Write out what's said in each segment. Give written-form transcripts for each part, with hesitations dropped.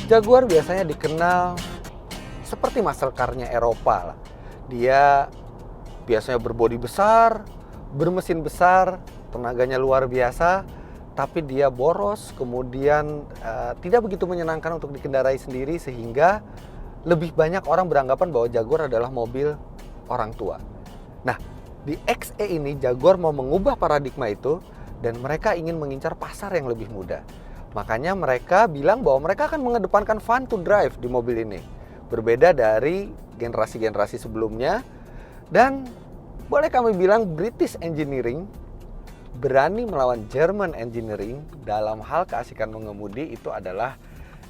Jaguar biasanya dikenal seperti muscle car-nya Eropa lah. Dia biasanya berbodi besar, bermesin besar, tenaganya luar biasa, tapi dia boros, kemudian tidak begitu menyenangkan untuk dikendarai sendiri, sehingga lebih banyak orang beranggapan bahwa Jaguar adalah mobil orang tua. Nah, di XE ini Jaguar mau mengubah paradigma itu, dan mereka ingin mengincar pasar yang lebih mudah. Makanya mereka bilang bahwa mereka akan mengedepankan fun to drive di mobil ini, berbeda dari generasi-generasi sebelumnya. Dan boleh kami bilang British Engineering berani melawan German Engineering dalam hal keasikan mengemudi. Itu adalah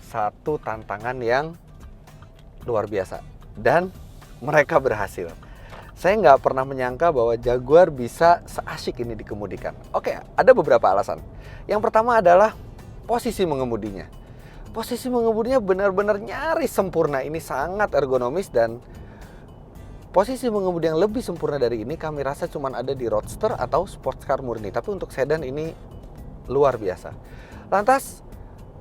satu tantangan yang luar biasa, dan mereka berhasil. Saya nggak pernah menyangka bahwa Jaguar bisa seasyik ini dikemudikan. Oke, ada beberapa alasan. Yang pertama adalah posisi mengemudinya. Posisi mengemudinya benar-benar nyaris sempurna. Ini sangat ergonomis, dan posisi mengemudi yang lebih sempurna dari ini kami rasa cuma ada di roadster atau sports car murni. Tapi untuk sedan ini luar biasa. Lantas,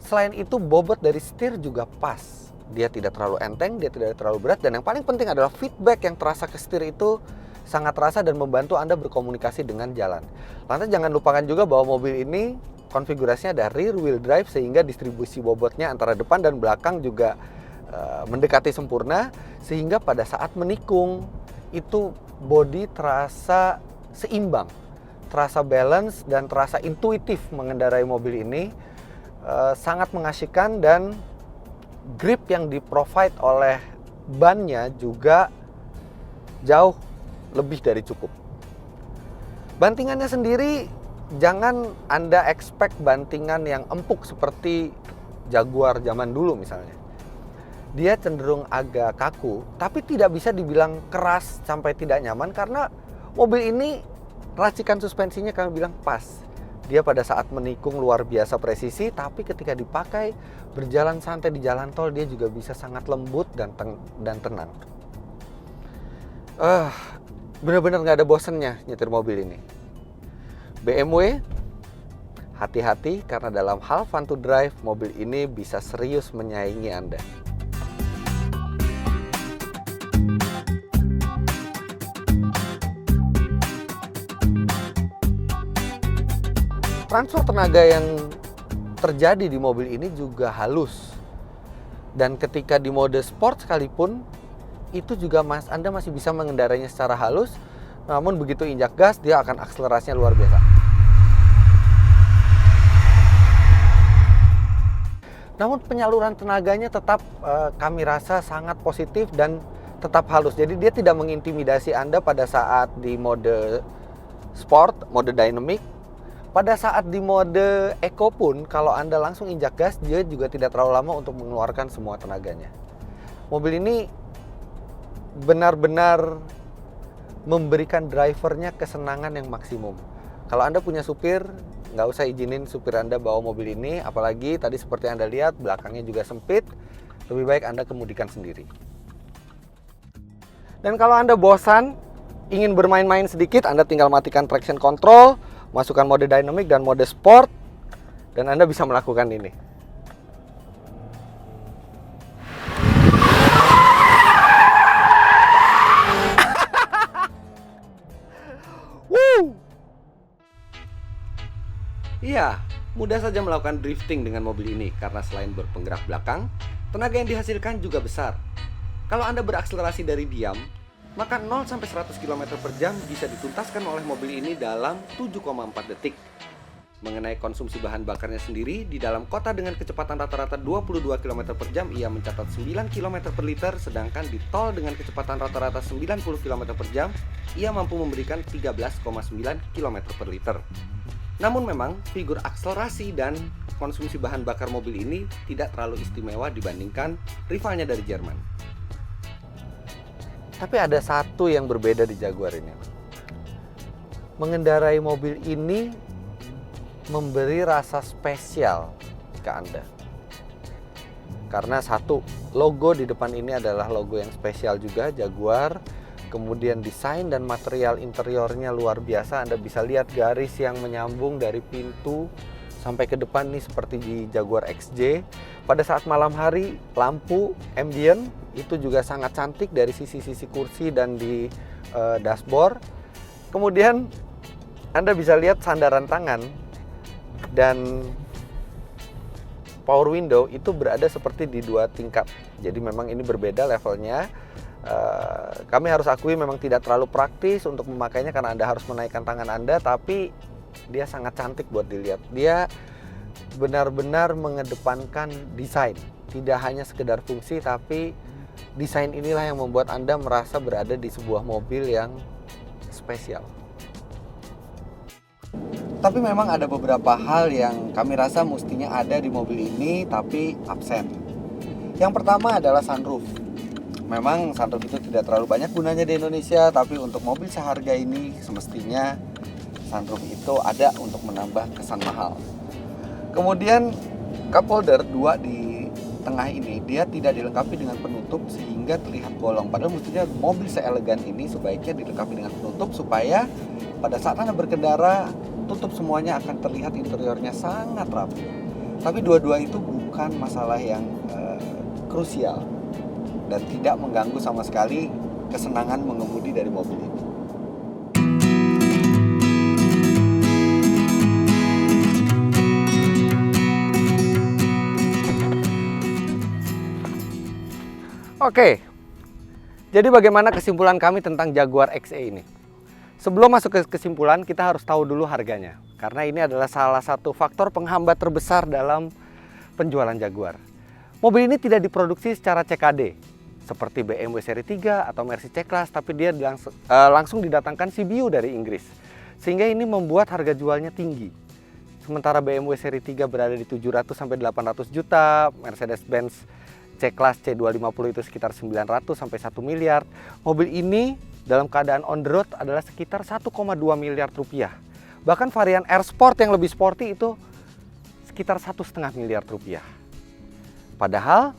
selain itu bobot dari setir juga pas. Dia tidak terlalu enteng, dia tidak terlalu berat, dan yang paling penting adalah feedback yang terasa ke setir itu sangat terasa dan membantu Anda berkomunikasi dengan jalan. Lantas jangan lupakan juga bahwa mobil ini konfigurasinya ada rear wheel drive, sehingga distribusi bobotnya antara depan dan belakang juga mendekati sempurna, sehingga pada saat menikung itu bodi terasa seimbang, terasa balance, dan terasa intuitif mengendarai mobil ini. Sangat mengasyikkan, dan grip yang di-provide oleh bannya juga jauh lebih dari cukup. Bantingannya sendiri, jangan Anda expect bantingan yang empuk seperti Jaguar zaman dulu misalnya. Dia cenderung agak kaku, tapi tidak bisa dibilang keras sampai tidak nyaman, karena mobil ini racikan suspensinya kami bilang pas. Dia pada saat menikung luar biasa presisi, tapi ketika dipakai berjalan santai di jalan tol, dia juga bisa sangat lembut dan tenang. Benar-benar nggak ada bosennya nyetir mobil ini. BMW, hati-hati, karena dalam hal fun to drive, mobil ini bisa serius menyaingi Anda. Transfer tenaga yang terjadi di mobil ini juga halus. Dan ketika di mode sport sekalipun, itu juga Anda masih bisa mengendarainya secara halus. Namun begitu injak gas, dia akan akselerasinya luar biasa. Namun penyaluran tenaganya tetap kami rasa sangat positif dan tetap halus. Jadi dia tidak mengintimidasi Anda pada saat di mode sport, mode dynamic. Pada saat di mode eco pun, kalau Anda langsung injak gas, dia juga tidak terlalu lama untuk mengeluarkan semua tenaganya. Mobil ini benar-benar memberikan drivernya kesenangan yang maksimum. Kalau Anda punya supir, nggak usah izinin supir Anda bawa mobil ini, apalagi tadi seperti Anda lihat, belakangnya juga sempit. Lebih baik Anda kemudikan sendiri. Dan kalau Anda bosan, ingin bermain-main sedikit, Anda tinggal matikan traction control, masukkan mode dynamic dan mode sport, dan Anda bisa melakukan ini. Iya, mudah saja melakukan drifting dengan mobil ini, karena selain berpenggerak belakang, tenaga yang dihasilkan juga besar. Kalau Anda berakselerasi dari diam, maka 0-100 km per jam bisa dituntaskan oleh mobil ini dalam 7,4 detik. Mengenai konsumsi bahan bakarnya sendiri, di dalam kota dengan kecepatan rata-rata 22 km per jam, ia mencatat 9 km per liter, sedangkan di tol dengan kecepatan rata-rata 90 km per jam, ia mampu memberikan 13,9 km per liter. Namun memang, figur akselerasi dan konsumsi bahan bakar mobil ini tidak terlalu istimewa dibandingkan rivalnya dari Jerman. Tapi ada satu yang berbeda di Jaguar ini. Mengendarai mobil ini memberi rasa spesial ke Anda. Karena satu, logo di depan ini adalah logo yang spesial juga, Jaguar. Kemudian desain dan material interiornya luar biasa. Anda bisa lihat garis yang menyambung dari pintu sampai ke depan nih seperti di Jaguar XJ. Pada saat malam hari, lampu ambient itu juga sangat cantik dari sisi-sisi kursi dan di dashboard. Kemudian Anda bisa lihat sandaran tangan dan power window itu berada seperti di 2 tingkat. Jadi memang ini berbeda levelnya. Kami harus akui memang tidak terlalu praktis untuk memakainya karena Anda harus menaikkan tangan Anda, tapi dia sangat cantik buat dilihat. Dia benar-benar mengedepankan desain, tidak hanya sekedar fungsi, tapi desain inilah yang membuat Anda merasa berada di sebuah mobil yang spesial. Tapi memang ada beberapa hal yang kami rasa mestinya ada di mobil ini tapi absen. Yang pertama adalah sunroof. Memang sunroof itu tidak terlalu banyak gunanya di Indonesia, tapi untuk mobil seharga ini semestinya sunroof itu ada untuk menambah kesan mahal. Kemudian cup holder 2 di tengah ini dia tidak dilengkapi dengan penutup sehingga terlihat bolong. Padahal mestinya mobil seelegan ini sebaiknya dilengkapi dengan penutup supaya pada saat Anda berkendara tutup semuanya akan terlihat interiornya sangat rapi. Tapi dua-dua itu bukan masalah yang krusial dan tidak mengganggu sama sekali kesenangan mengemudi dari mobil ini. Oke, jadi bagaimana kesimpulan kami tentang Jaguar XE ini? Sebelum masuk ke kesimpulan, kita harus tahu dulu harganya. Karena ini adalah salah satu faktor penghambat terbesar dalam penjualan Jaguar. Mobil ini tidak diproduksi secara CKD, seperti BMW seri 3 atau Mercy C-Class, tapi dia langsung didatangkan CBU dari Inggris. Sehingga ini membuat harga jualnya tinggi. Sementara BMW seri 3 berada di 700 sampai 800 juta, Mercedes-Benz C-Class C250 itu sekitar 900 sampai 1 miliar. Mobil ini dalam keadaan on the road adalah sekitar 1,2 miliar rupiah. Bahkan varian R Sport yang lebih sporty itu sekitar 1,5 miliar rupiah. Padahal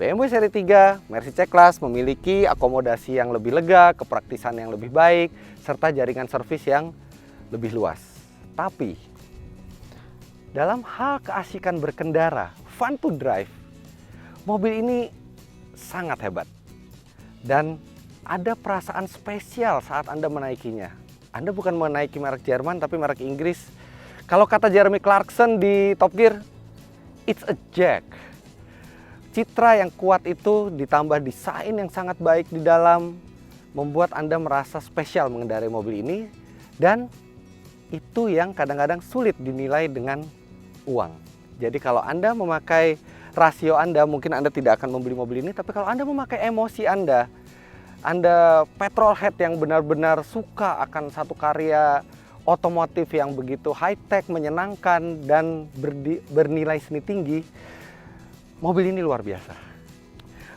BMW seri 3, Mercy C-Class memiliki akomodasi yang lebih lega, kepraktisan yang lebih baik, serta jaringan servis yang lebih luas. Tapi dalam hal keasikan berkendara, fun to drive, mobil ini sangat hebat. Dan ada perasaan spesial saat Anda menaikinya. Anda bukan menaiki merek Jerman, tapi merek Inggris. Kalau kata Jeremy Clarkson di Top Gear, it's a Jag. Citra yang kuat itu ditambah desain yang sangat baik di dalam membuat Anda merasa spesial mengendarai mobil ini, dan itu yang kadang-kadang sulit dinilai dengan uang. Jadi kalau Anda memakai rasio Anda, mungkin Anda tidak akan membeli mobil ini, tapi kalau Anda memakai emosi Anda petrolhead yang benar-benar suka akan satu karya otomotif yang begitu high-tech, menyenangkan, dan bernilai seni tinggi, mobil ini luar biasa.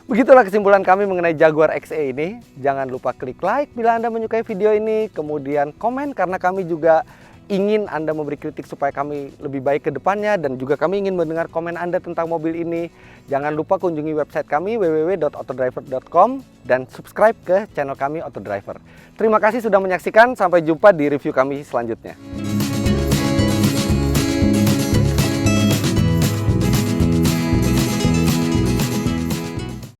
Begitulah kesimpulan kami mengenai Jaguar XE ini. Jangan lupa klik like bila Anda menyukai video ini, kemudian komen karena kami juga ingin Anda memberi kritik supaya kami lebih baik ke depannya, dan juga kami ingin mendengar komen Anda tentang mobil ini. Jangan lupa kunjungi website kami www.autodriver.com dan subscribe ke channel kami Autodriver. Terima kasih sudah menyaksikan, sampai jumpa di review kami selanjutnya.